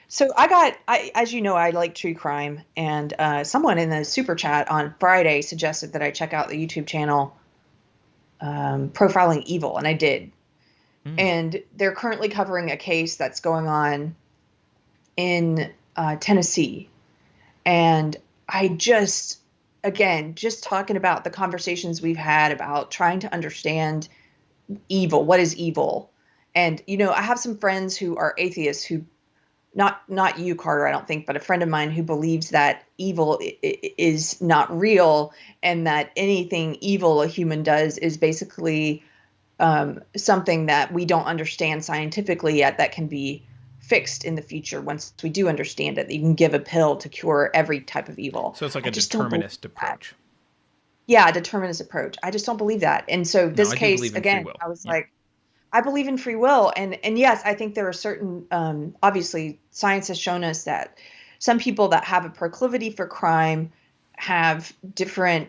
So as you know, I like true crime, and someone in the super chat on Friday suggested that I check out the YouTube channel Profiling Evil, and I did. Mm. And they're currently covering a case that's going on in Tennessee. And I just, again, just talking about the conversations we've had about trying to understand evil, what is evil? And, I have some friends who are atheists who not you, Carter, I don't think, but a friend of mine who believes that evil is not real, and that anything evil a human does is basically something that we don't understand scientifically yet that can be fixed in the future once we do understand it. That you can give a pill to cure every type of evil. So it's like I a just don't believe determinist that. approach. Yeah, a determinist approach. I just don't believe that. And so No, this I do case, believe in free again, will. I was Yeah. like, I believe in free will, and yes, I think there are certain obviously science has shown us that some people that have a proclivity for crime have different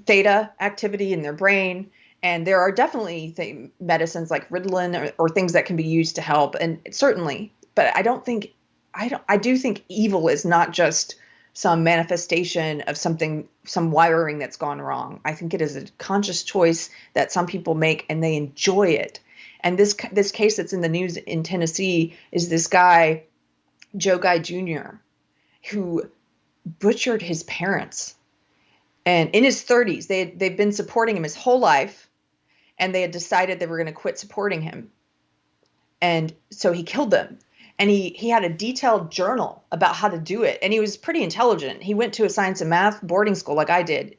theta activity in their brain, and there are definitely medicines like Ritalin or things that can be used to help, and certainly, but I do think evil is not just some manifestation of some wiring that's gone wrong. I think it is a conscious choice that some people make, and they enjoy it. And this case that's in the news in Tennessee is this guy, Joe Guy Jr., who butchered his parents. And in his 30s, they've been supporting him his whole life, and they had decided they were going to quit supporting him. And so he killed them. And he had a detailed journal about how to do it, and he was pretty intelligent. He went to a science and math boarding school like I did,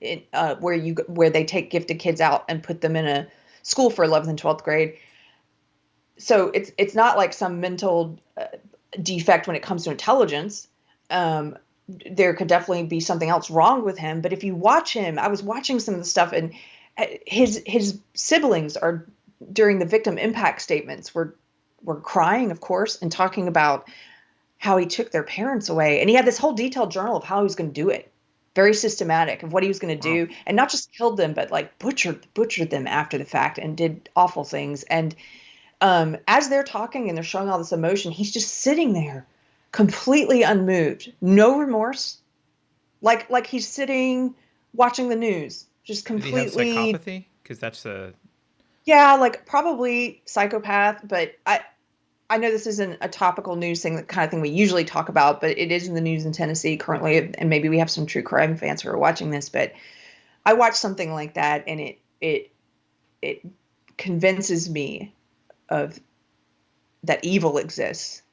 where they take gifted kids out and put them in a school for 11th and 12th grade. So it's not like some mental defect when it comes to intelligence. There could definitely be something else wrong with him. But if you watch him, I was watching some of the stuff, and his siblings are, during the victim impact statements, were crying, of course, and talking about how he took their parents away. And he had this whole detailed journal of how he was going to do it, very systematic of what he was going to Wow. do, and not just killed them, but like butchered them after the fact and did awful things. And as they're talking and they're showing all this emotion, he's just sitting there, completely unmoved, no remorse, like he's sitting watching the news, just Did he have completely. psychopathy? Because that's a. Yeah, like probably psychopath, but I know this isn't a topical news thing, the kind of thing we usually talk about, but it is in the news in Tennessee currently, and maybe we have some true crime fans who are watching this. But I watched something like that, and it convinces me of that evil exists.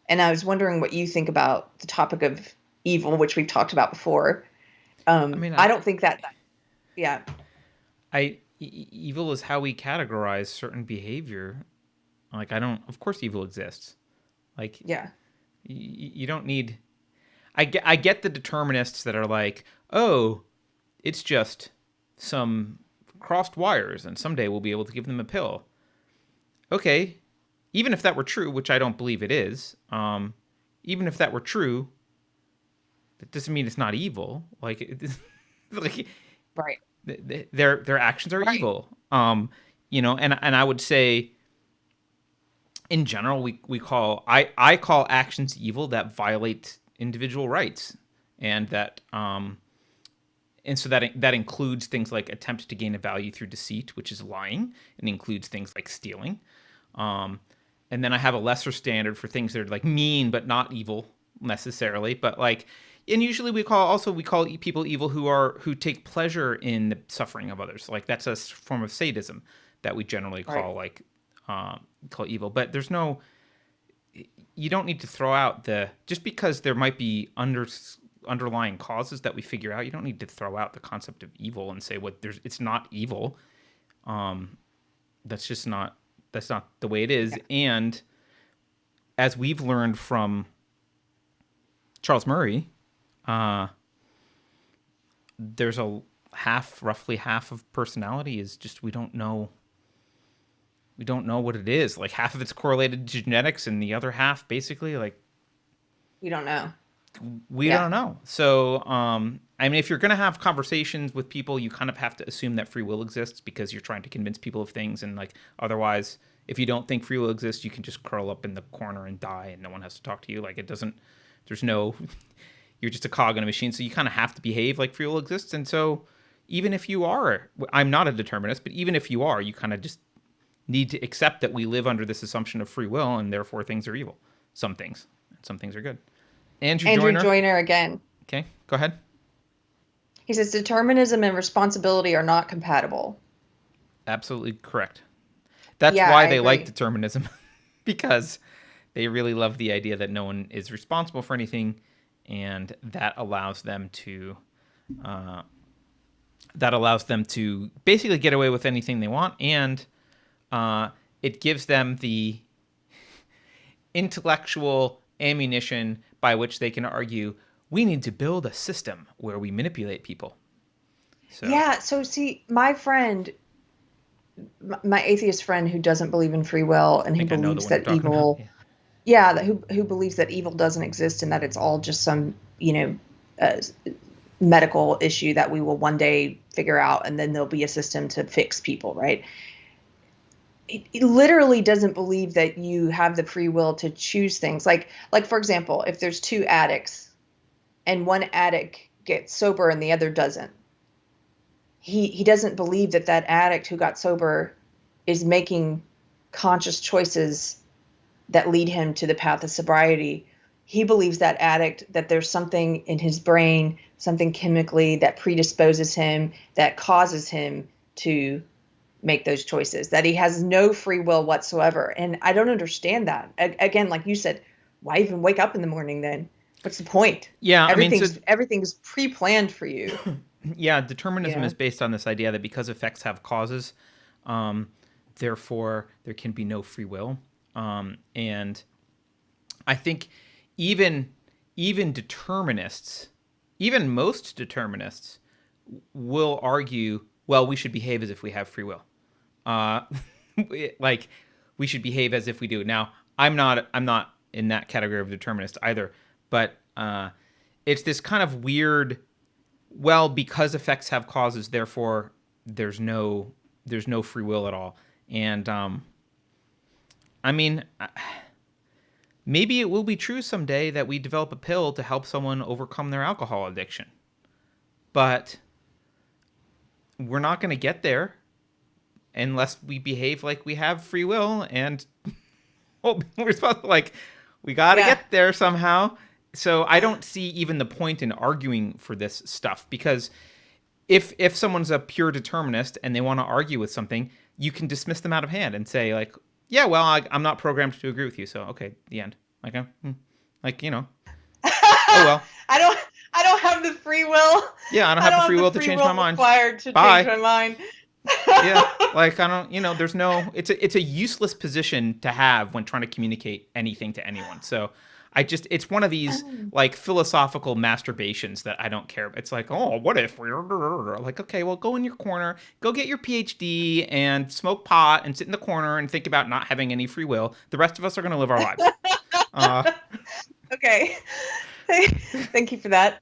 And I was wondering what you think about the topic of evil, which we've talked about before. I mean, I don't think yeah, evil is how we categorize certain behavior. Like, I don't. Of course, evil exists. Like, yeah, you don't need. I get the determinists that are like, oh, it's just some crossed wires, and someday we'll be able to give them a pill. Okay, even if that were true, which I don't believe it is, even if that were true, that doesn't mean it's not evil. Like, like right, their actions are right, evil. And I would say in general I call actions evil that violate individual rights, and so that includes things like attempt to gain a value through deceit, which is lying, and includes things like stealing. Um, and then I have a lesser standard for things that are like mean but not evil necessarily, but like, and usually we call people evil who take pleasure in the suffering of others. Like, that's a form of sadism that we generally right. call evil. But there's no, you don't need to throw out the, just because there might be underlying causes that we figure out. You don't need to throw out the concept of evil and say what there's it's not evil. That's just not that's not the way it is. Yeah. And as we've learned from Charles Murray, uh, there's a roughly half of personality is just we don't know what it is. Like, half of it's correlated to genetics, and the other half basically, like, We don't know. We Yeah. don't know. So, I mean, if you're going to have conversations with people, you kind of have to assume that free will exists because you're trying to convince people of things. And like, otherwise, if you don't think free will exists, you can just curl up in the corner and die and no one has to talk to you. Like, it doesn't, there's no, you're just a cog in a machine. So you kind of have to behave like free will exists. And so even if you are, I'm not a determinist, but even if you are, you kind of just need to accept that we live under this assumption of free will and therefore things are evil. Some things, and some things are good. Andrew Andrew Joyner. Joyner again. Okay, go ahead. He says determinism and responsibility are not compatible. Absolutely correct. That's Yeah, why I they like agree. determinism, because they really love the idea that no one is responsible for anything, and uh, that allows them to basically get away with anything they want, and it gives them the intellectual ammunition by which they can argue we need to build a system where we manipulate people. So Yeah, so see, my friend, my atheist friend who doesn't believe in free will I and who think I know the believes one you're that talking about. evil, Yeah. yeah, who believes that evil doesn't exist and that it's all just some, medical issue that we will one day figure out and then there'll be a system to fix people, right? It literally doesn't believe that you have the free will to choose things. Like for example, if there's two addicts and one addict gets sober and the other doesn't, he doesn't believe that that addict who got sober is making conscious choices that lead him to the path of sobriety. He believes that addict that there's something in his brain, something chemically that predisposes him, that causes him to make those choices, that he has no free will whatsoever. And I don't understand that. Again, like you said, why even wake up in the morning then? What's the point? Yeah, I mean, so Everything's pre-planned for you. yeah, determinism Yeah. is based on this idea that because effects have causes, um, therefore there can be no free will. And I think even even determinists, even most determinists, will argue, well, we should behave as if we have free will. Uh, like we should behave as if we do. Now, I'm not in that category of determinist either, but it's this kind of weird. Well, because effects have causes, therefore there's no there's no free will at all. And I mean, maybe it will be true someday that we develop a pill to help someone overcome their alcohol addiction, but we're not going to get there unless we behave like we have free will and well, we're supposed to like we got to Yeah. get there somehow. So I don't see even the point in arguing for this stuff because if someone's a pure determinist and they want to argue with something, you can dismiss them out of hand and say like, yeah, well, I'm not programmed to agree with you, so okay, the end. Like, like oh well, I don't I don't have the free will. yeah, I don't I have don't the have free the will to free change my will mind. required to change Bye. my mind. Yeah, like I don't, there's no. It's a useless position to have when trying to communicate anything to anyone. So it's one of these like philosophical masturbations that I don't care. It's like, oh, what if we're like, okay, well, go in your corner, go get your PhD and smoke pot and sit in the corner and think about not having any free will. The rest of us are going to live our lives. Uh, Okay. Thank you for that.